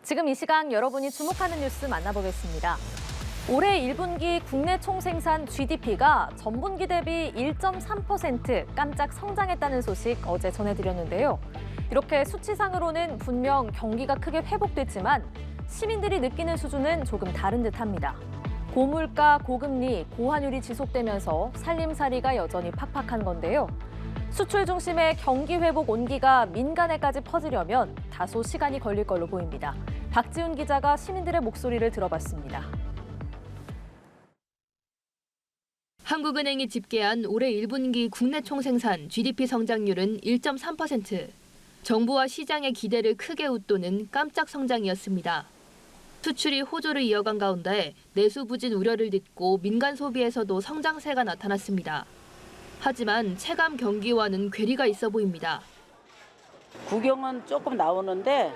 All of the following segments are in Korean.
지금 이 시각 여러분이 주목하는 뉴스 만나보겠습니다. 올해 1분기 국내 총생산 GDP가 전분기 대비 1.3% 깜짝 성장했다는 소식 어제 전해드렸는데요. 이렇게 수치상으로는 분명 경기가 크게 회복됐지만 시민들이 느끼는 수준은 조금 다른 듯합니다. 고물가, 고금리, 고환율이 지속되면서 살림살이가 여전히 팍팍한 건데요. 수출 중심의 경기 회복 온기가 민간에까지 퍼지려면 다소 시간이 걸릴 걸로 보입니다. 박지훈 기자가 시민들의 목소리를 들어봤습니다. 한국은행이 집계한 올해 1분기 국내 총생산 GDP 성장률은 1.3%. 정부와 시장의 기대를 크게 웃도는 깜짝 성장이었습니다. 수출이 호조를 이어간 가운데 내수 부진 우려를 딛고 민간 소비에서도 성장세가 나타났습니다. 하지만 체감 경기와는 괴리가 있어 보입니다. 구경은 조금 나오는데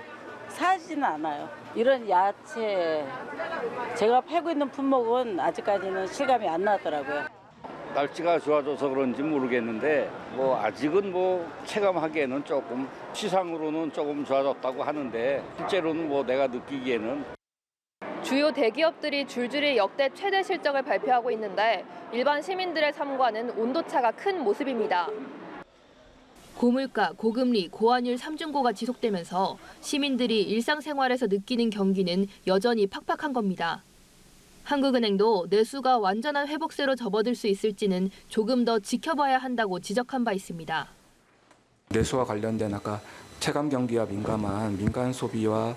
사지는 않아요. 이런 야채, 제가 팔고 있는 품목은 아직까지는 실감이 안 나더라고요. 날씨가 좋아져서 그런지 모르겠는데 아직은 체감하기에는 조금 시상으로는 조금 좋아졌다고 하는데 실제로는 내가 느끼기에는 주요 대기업들이 줄줄이 역대 최대 실적을 발표하고 있는데 일반 시민들의 삶과는 온도차가 큰 모습입니다. 고물가, 고금리, 고환율 3중고가 지속되면서 시민들이 일상생활에서 느끼는 경기는 여전히 팍팍한 겁니다. 한국은행도 내수가 완전한 회복세로 접어들 수 있을지는 조금 더 지켜봐야 한다고 지적한 바 있습니다. 내수와 관련된 아까 체감 경기와 민감한 민간 소비와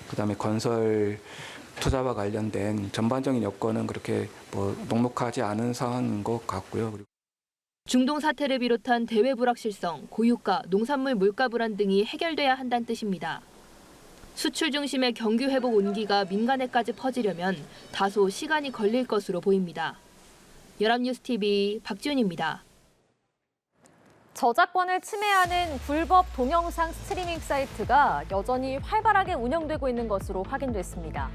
그다음에 건설 투자와 관련된 전반적인 여건은 그렇게 녹록하지 않은 상황인 것 같고요. 중동 사태를 비롯한 대외 불확실성, 고유가, 농산물 물가 불안 등이 해결돼야 한다는 뜻입니다. 수출 중심의 경기 회복 온기가 민간에까지 퍼지려면 다소 시간이 걸릴 것으로 보입니다. 연합뉴스TV 박지훈입니다. 저작권을 침해하는 불법 동영상 스트리밍 사이트가 여전히 활발하게 운영되고 있는 것으로 확인됐습니다.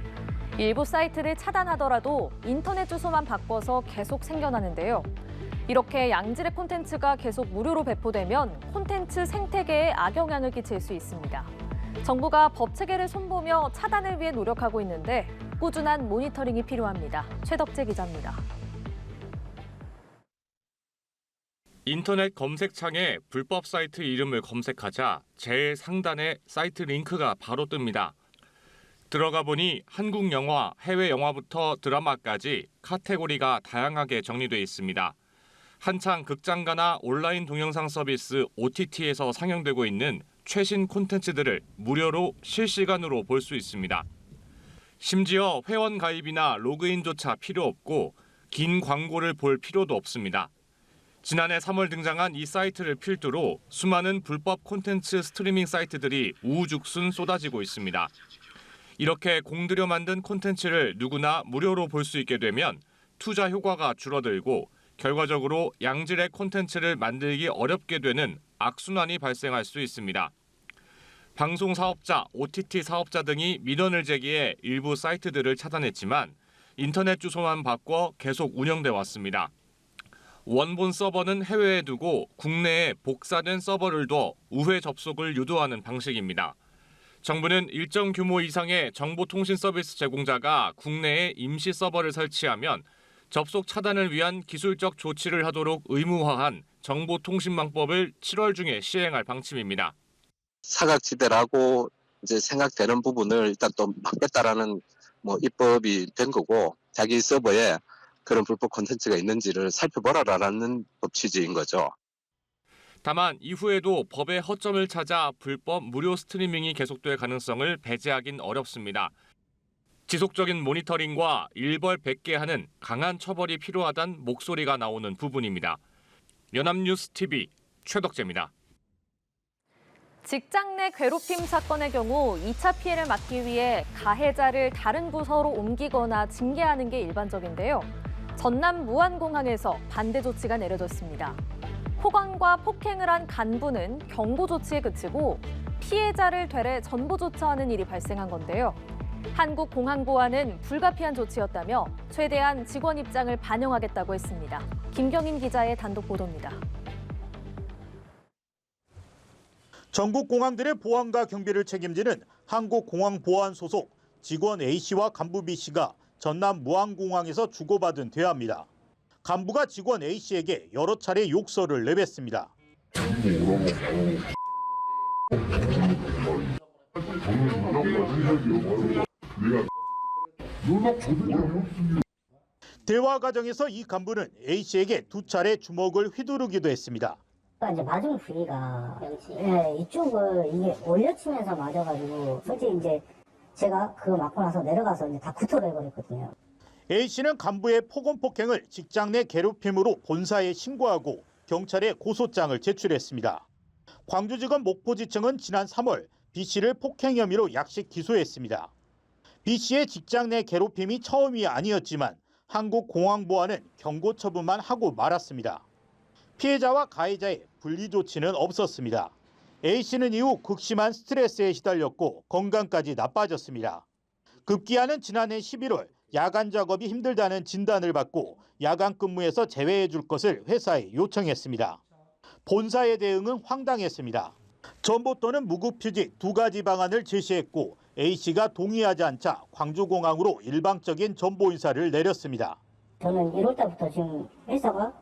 일부 사이트를 차단하더라도 인터넷 주소만 바꿔서 계속 생겨나는데요. 이렇게 양질의 콘텐츠가 계속 무료로 배포되면 콘텐츠 생태계에 악영향을 끼칠 수 있습니다. 정부가 법 체계를 손보며 차단을 위해 노력하고 있는데 꾸준한 모니터링이 필요합니다. 최덕재 기자입니다. 인터넷 검색창에 불법 사이트 이름을 검색하자 제일 상단에 사이트 링크가 바로 뜹니다. 들어가 보니 한국 영화, 해외 영화부터 드라마까지 카테고리가 다양하게 정리돼 있습니다. 한창 극장가나 온라인 동영상 서비스 OTT에서 상영되고 있는 최신 콘텐츠들을 무료로 실시간으로 볼 수 있습니다. 심지어 회원 가입이나 로그인조차 필요 없고 긴 광고를 볼 필요도 없습니다. 지난해 3월 등장한 이 사이트를 필두로 수많은 불법 콘텐츠 스트리밍 사이트들이 우후죽순 쏟아지고 있습니다. 이렇게 공들여 만든 콘텐츠를 누구나 무료로 볼 수 있게 되면 투자 효과가 줄어들고 결과적으로 양질의 콘텐츠를 만들기 어렵게 되는 악순환이 발생할 수 있습니다. 방송 사업자, OTT 사업자 등이 민원을 제기해 일부 사이트들을 차단했지만 인터넷 주소만 바꿔 계속 운영돼 왔습니다. 원본 서버는 해외에 두고 국내에 복사된 서버를 둬 우회 접속을 유도하는 방식입니다. 정부는 일정 규모 이상의 정보통신 서비스 제공자가 국내에 임시 서버를 설치하면 접속 차단을 위한 기술적 조치를 하도록 의무화한 정보통신망법을 7월 중에 시행할 방침입니다. 사각지대라고 이제 생각되는 부분을 일단 또 막겠다라는 입법이 된 거고 자기 서버에 그런 불법 콘텐츠가 있는지를 살펴보라라는 법 취지인 거죠. 다만 이후에도 법의 허점을 찾아 불법 무료 스트리밍이 계속될 가능성을 배제하긴 어렵습니다. 지속적인 모니터링과 일벌백계하는 강한 처벌이 필요하다는 목소리가 나오는 부분입니다. 연합뉴스TV 최덕재입니다. 직장 내 괴롭힘 사건의 경우 2차 피해를 막기 위해 가해자를 다른 부서로 옮기거나 징계하는 게 일반적인데요. 전남 무안공항에서 반대 조치가 내려졌습니다. 호강과 폭행을 한 간부는 경고 조치에 그치고 피해자를 되레 전보조처하는 일이 발생한 건데요. 한국공항보안은 불가피한 조치였다며 최대한 직원 입장을 반영하겠다고 했습니다. 김경인 기자의 단독 보도입니다. 전국 공항들의 보안과 경비를 책임지는 한국공항보안 소속 직원 A씨와 간부 B씨가 전남 무안공항에서 주고받은 대화입니다. 간부가 직원 A씨에게 여러 차례 욕설을 내뱉습니다. 대화 과정에서 이 간부는 A씨에게 2차례 주먹을 휘두르기도 했습니다. 이제 맞은 부위가 이쪽을 이게 올려치면서 맞아가지고 솔직히 이제 제가 그거 맞고 나서 내려가서 이제 다 구토를 해버렸거든요. A씨는 간부의 폭언폭행을 직장 내 괴롭힘으로 본사에 신고하고 경찰에 고소장을 제출했습니다. 광주지검 목포지청은 지난 3월 B씨를 폭행 혐의로 약식 기소했습니다. B씨의 직장 내 괴롭힘이 처음이 아니었지만 한국공항보안은 경고 처분만 하고 말았습니다. 피해자와 가해자의 분리 조치는 없었습니다. A씨는 이후 극심한 스트레스에 시달렸고 건강까지 나빠졌습니다. 급기야는 지난해 11월 야간 작업이 힘들다는 진단을 받고 야간 근무에서 제외해 줄 것을 회사에 요청했습니다. 본사의 대응은 황당했습니다. 전보 또는 무급휴직 2가지 방안을 제시했고 A씨가 동의하지 않자 광주공항으로 일방적인 전보 인사를 내렸습니다. 저는 1월 달부터 지금 회사가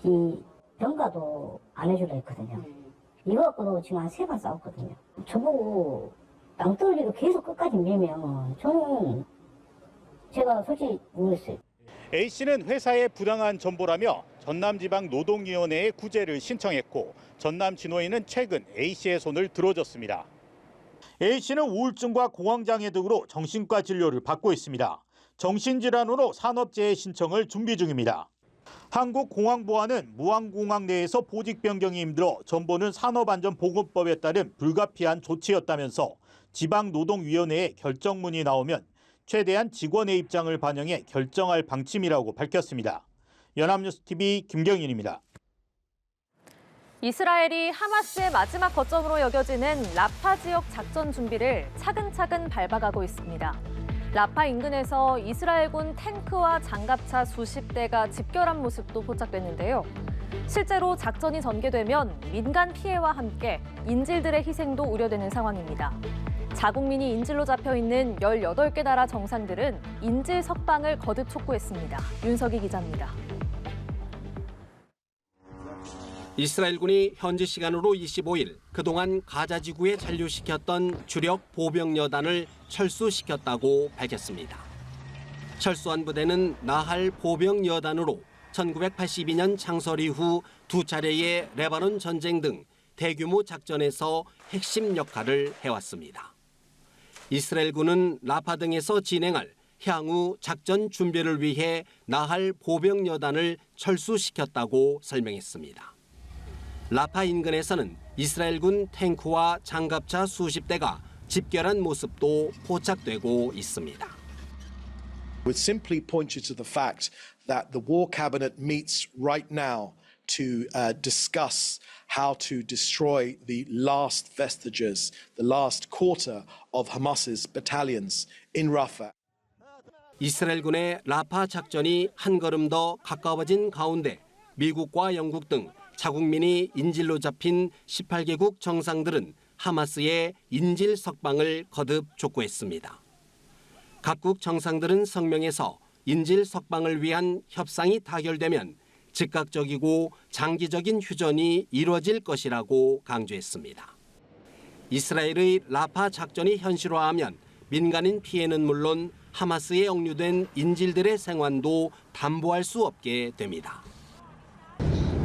이 병가도 안 해주려 했거든요. 이거 갖고도 지금 한 3번 싸웠거든요. 저보고 낭떠러지로 계속 끝까지 밀면 저는 제가 솔직히 모르겠어요. A씨는 회사의 부당한 전보라며 전남지방노동위원회에 구제를 신청했고 전남진호위는 최근 A씨의 손을 들어줬습니다. A씨는 우울증과 공황장애 등으로 정신과 진료를 받고 있습니다. 정신질환으로 산업재해 신청을 준비 중입니다. 한국공항보안은 무안공항 내에서 보직 변경이 힘들어 전보는 산업안전보건법에 따른 불가피한 조치였다면서 지방노동위원회에 결정문이 나오면 최대한 직원의 입장을 반영해 결정할 방침이라고 밝혔습니다. 연합뉴스TV 김경인입니다. 이스라엘이 하마스의 마지막 거점으로 여겨지는 라파 지역 작전 준비를 차근차근 밟아가고 있습니다. 라파 인근에서 이스라엘군 탱크와 장갑차 수십 대가 집결한 모습도 포착됐는데요. 실제로 작전이 전개되면 민간 피해와 함께 인질들의 희생도 우려되는 상황입니다. 자국민이 인질로 잡혀있는 18개 나라 정상들은 인질 석방을 거듭 촉구했습니다. 윤석희 기자입니다. 이스라엘군이 현지 시간으로 25일 그동안 가자 지구에 잔류시켰던 주력 보병여단을 철수시켰다고 밝혔습니다. 철수한 부대는 나할 보병여단으로 1982년 창설 이후 2차례의 레바논 전쟁 등 대규모 작전에서 핵심 역할을 해왔습니다. 이스라엘군은 라파 등에서 진행할 향후 작전 준비를 위해 나할 보병여단을 철수시켰다고 설명했습니다. 라파 인근에서는 이스라엘군 탱크와 장갑차 수십 대가 집결한 모습도 포착되고 있습니다. Would simply point you to the fact that the War Cabinet meets right now to discuss how to destroy the last vestiges, the last quarter of Hamas's battalions in Rafah. 이스라엘군의 라파 작전이 한 걸음 더 가까워진 가운데 미국과 영국 등 자국민이 인질로 잡힌 18개국 정상들은 하마스의 인질 석방을 거듭 촉구했습니다. 각국 정상들은 성명에서 인질 석방을 위한 협상이 타결되면 즉각적이고 장기적인 휴전이 이루어질 것이라고 강조했습니다. 이스라엘의 라파 작전이 현실화하면 민간인 피해는 물론 하마스에 억류된 인질들의 생환도 담보할 수 없게 됩니다.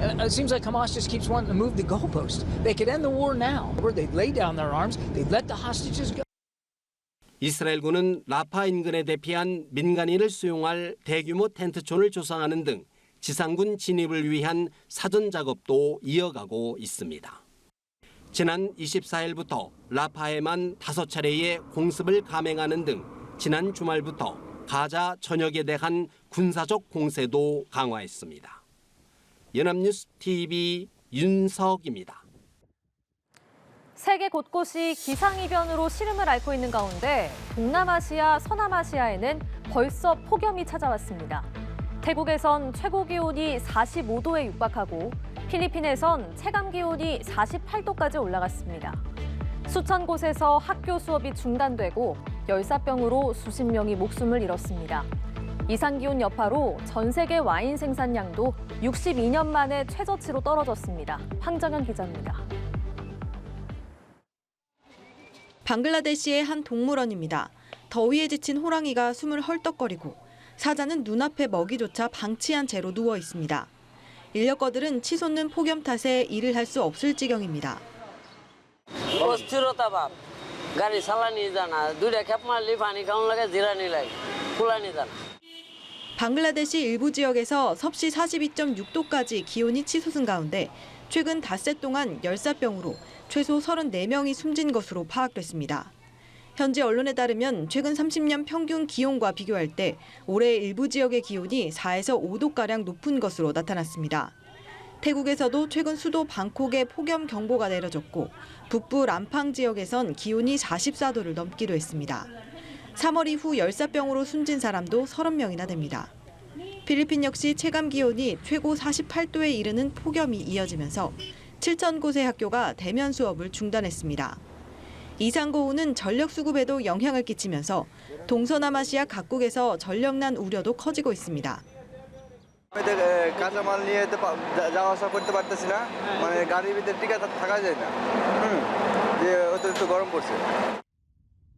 It seems like Hamas just keeps wanting to move the goalpost. They could end the war now, or they'd lay down their arms, they'd let the hostages go. 이스라엘군은 라파 인근에 대피한 민간인을 수용할 대규모 텐트촌을 조성하는 등 지상군 진입을 위한 사전 작업도 이어가고 있습니다. 지난 24일부터 라파에만 5차례의 공습을 감행하는 등 지난 주말부터 가자 전역에 대한 군사적 공세도 강화했습니다. 연합뉴스 TV 윤석입니다. 세계 곳곳이 기상이변으로 시름을 앓고 있는 가운데 동남아시아, 서남아시아에는 벌써 폭염이 찾아왔습니다. 태국에선 최고 기온이 45도에 육박하고 필리핀에선 체감 기온이 48도까지 올라갔습니다. 수천 곳에서 학교 수업이 중단되고 열사병으로 수십 명이 목숨을 잃었습니다. 이상기온 여파로 전 세계 와인 생산량도 62년 만에 최저치로 떨어졌습니다. 황정현 기자입니다. 방글라데시의 한 동물원입니다. 더위에 지친 호랑이가 숨을 헐떡거리고 사자는 눈앞에 먹이조차 방치한 채로 누워 있습니다. 인력거들은 치솟는 폭염 탓에 일을 할 수 없을 지경입니다. 방글라데시 일부 지역에서 섭씨 42.6도까지 기온이 치솟은 가운데 최근 닷새 동안 열사병으로 최소 34명이 숨진 것으로 파악됐습니다. 현지 언론에 따르면 최근 30년 평균 기온과 비교할 때 올해 일부 지역의 기온이 4에서 5도가량 높은 것으로 나타났습니다. 태국에서도 최근 수도 방콕에 폭염 경보가 내려졌고 북부 람팡 지역에선 기온이 44도를 넘기도 했습니다. 3월 이후 열사병으로 숨진 사람도 30명이나 됩니다. 필리핀 역시 체감 기온이 최고 48도에 이르는 폭염이 이어지면서 7천 곳의 학교가 대면 수업을 중단했습니다. 이상고우는 전력 수급에도 영향을 끼치면서 동서남아시아 각국에서 전력난 우려도 커지고 있습니다.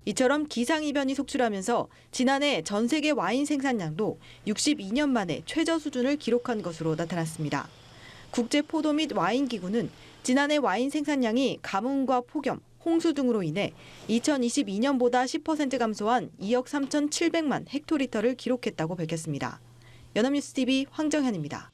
이처럼 기상이변이 속출하면서 지난해 전 세계 와인 생산량도 62년 만에 최저 수준을 기록한 것으로 나타났습니다. 국제포도 및 와인기구는 지난해 와인 생산량이 가뭄과 폭염, 홍수 등으로 인해 2022년보다 10% 감소한 2억 3,700만 헥토리터를 기록했다고 밝혔습니다. 연합뉴스TV 황정현입니다.